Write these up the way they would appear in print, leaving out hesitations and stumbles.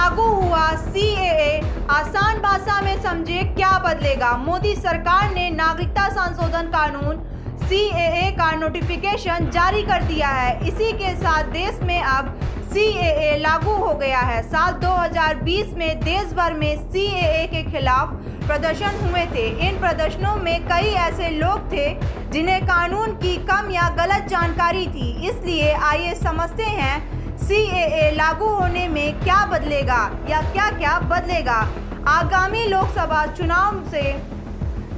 लागू हुआ सीएए, आसान भाषा में समझे क्या बदलेगा। मोदी सरकार ने नागरिकता संशोधन कानून सीएए का नोटिफिकेशन जारी कर दिया है। इसी के साथ देश में अब सीएए लागू हो गया है। साल 2020 में देश भर में सीएए के खिलाफ प्रदर्शन हुए थे। इन प्रदर्शनों में कई ऐसे लोग थे जिन्हें कानून की कम या गलत जानकारी थी। इसलिए आइए समझते हैं सीएए लागू होने में क्या बदलेगा या क्या क्या बदलेगा। आगामी लोकसभा चुनाव से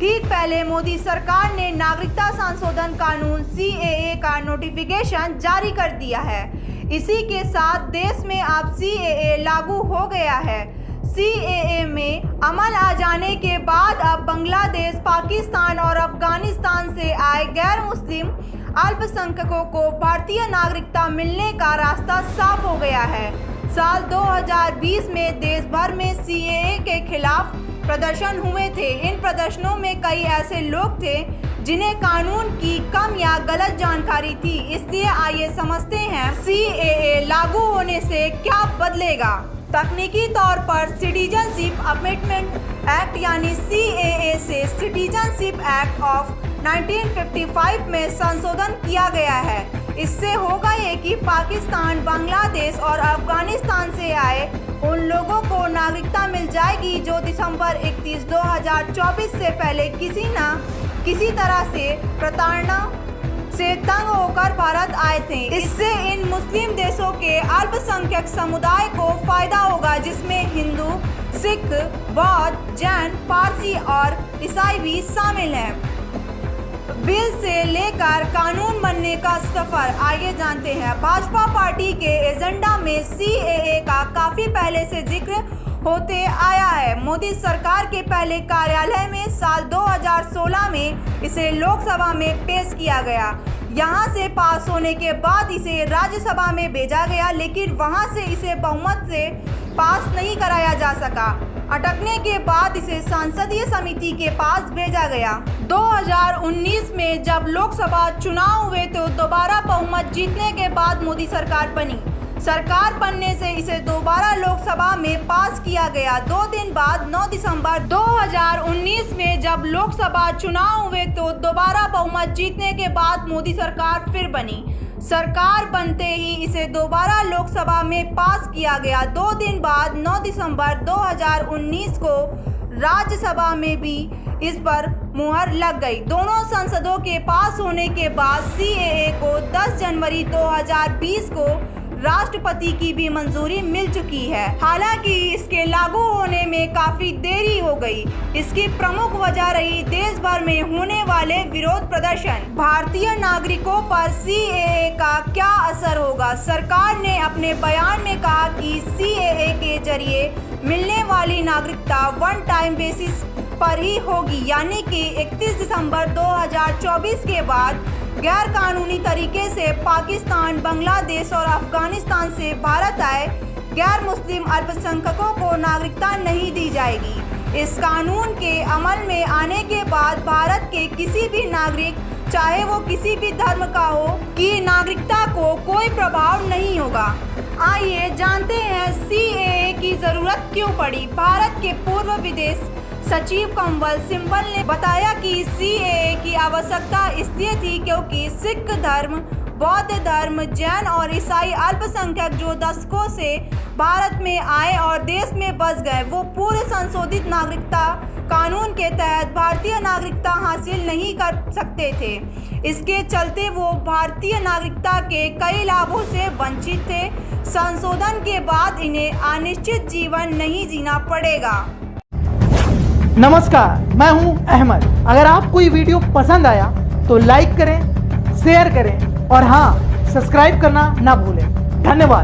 ठीक पहले मोदी सरकार ने नागरिकता संशोधन कानून सीएए का नोटिफिकेशन जारी कर दिया है। इसी के साथ देश में अब सीएए लागू हो गया है। सीएए में अमल आ जाने के बाद अब बांग्लादेश, पाकिस्तान और अफगानिस्तान से आए गैर मुस्लिम अल्पसंख्यकों को भारतीय नागरिकता मिलने का रास्ता साफ हो गया है। साल 2020 में देश भर में सीएए के खिलाफ प्रदर्शन हुए थे। इन प्रदर्शनों में कई ऐसे लोग थे जिन्हें कानून की कम या गलत जानकारी थी। इसलिए आइए समझते हैं सीएए लागू होने से क्या बदलेगा। तकनीकी तौर पर सिटीजनशिप अमेंडमेंट एक्ट यानी सीएए से सिटीजनशिप एक्ट ऑफ 1955 में संशोधन किया गया है। इससे होगा ये कि पाकिस्तान, बांग्लादेश और अफगानिस्तान से आए उन लोगों को नागरिकता मिल जाएगी जो दिसंबर 31, 2024 से पहले किसी न किसी तरह से प्रताड़ना से तंग होकर भारत आए थे। इससे इन मुस्लिम देशों के अल्पसंख्यक समुदाय को फायदा होगा, जिसमें हिंदू, सिख, बौद्ध, जैन, पारसी और ईसाई भी शामिल हैं। बिल से लेकर कानून बनने का सफर आइए जानते हैं। भाजपा पार्टी के एजेंडा में सीएए का काफी पहले से जिक्र होते आया है। मोदी सरकार के पहले कार्यालय में साल 2016 में इसे लोकसभा में पेश किया गया। यहां से पास होने के बाद इसे राज्यसभा में भेजा गया, लेकिन वहां से इसे बहुमत से पास नहीं कराया जा सका। अटकने के बाद इसे संसदीय समिति के पास भेजा गया। 2019 में जब लोकसभा चुनाव हुए तो दोबारा बहुमत जीतने के बाद मोदी सरकार बनी। सरकार बनने से इसे दोबारा लोकसभा में पास किया गया। 2 दिन बाद 9 दिसंबर 2019 में जब लोकसभा चुनाव हुए तो दोबारा बहुमत जीतने के बाद मोदी सरकार फिर बनी। सरकार बनते ही इसे दोबारा लोकसभा में पास किया गया। 2 दिन बाद 9 दिसंबर 2019 को राज्यसभा में भी इस पर मुहर लग गई। दोनों संसदों के पास होने के बाद सीएए को 10 जनवरी 2020 को राष्ट्रपति की भी मंजूरी मिल चुकी है। हालांकि इसके लागू होने में काफी देरी हो गई। इसकी प्रमुख वजह रही देश भर में होने वाले विरोध प्रदर्शन। भारतीय नागरिकों पर सीएए का क्या असर होगा। सरकार ने अपने बयान में कहा कि सीएए के जरिए मिलने वाली नागरिकता वन टाइम बेसिस पर ही होगी, यानी कि 31 दिसंबर 2024 के बाद गैर कानूनी तरीके से पाकिस्तान, बांग्लादेश और अफगानिस्तान से भारत आए गैर मुस्लिम अल्पसंख्यकों को नागरिकता नहीं दी जाएगी। इस कानून के अमल में आने के बाद भारत के किसी भी नागरिक, चाहे वो किसी भी धर्म का हो, की नागरिकता को कोई प्रभाव नहीं होगा। आइए जानते हैं सीएए की जरूरत क्यों पड़ी। भारत के पूर्व विदेश सचिव कंवल सिब्बल ने बताया कि सीएए की आवश्यकता इसलिए थी क्योंकि सिख धर्म, बौद्ध धर्म, जैन और ईसाई अल्पसंख्यक जो दशकों से भारत में आए और देश में बस गए, वो पूरे संशोधित नागरिकता कानून के तहत भारतीय नागरिकता हासिल नहीं कर सकते थे। इसके चलते वो भारतीय नागरिकता के कई लाभों से वंचित थे। संशोधन के बाद इन्हें अनिश्चित जीवन नहीं जीना पड़ेगा। नमस्कार, मैं हूं अहमद। अगर आपको ये वीडियो पसंद आया तो लाइक करें, शेयर करें और हाँ, सब्सक्राइब करना ना भूलें। धन्यवाद।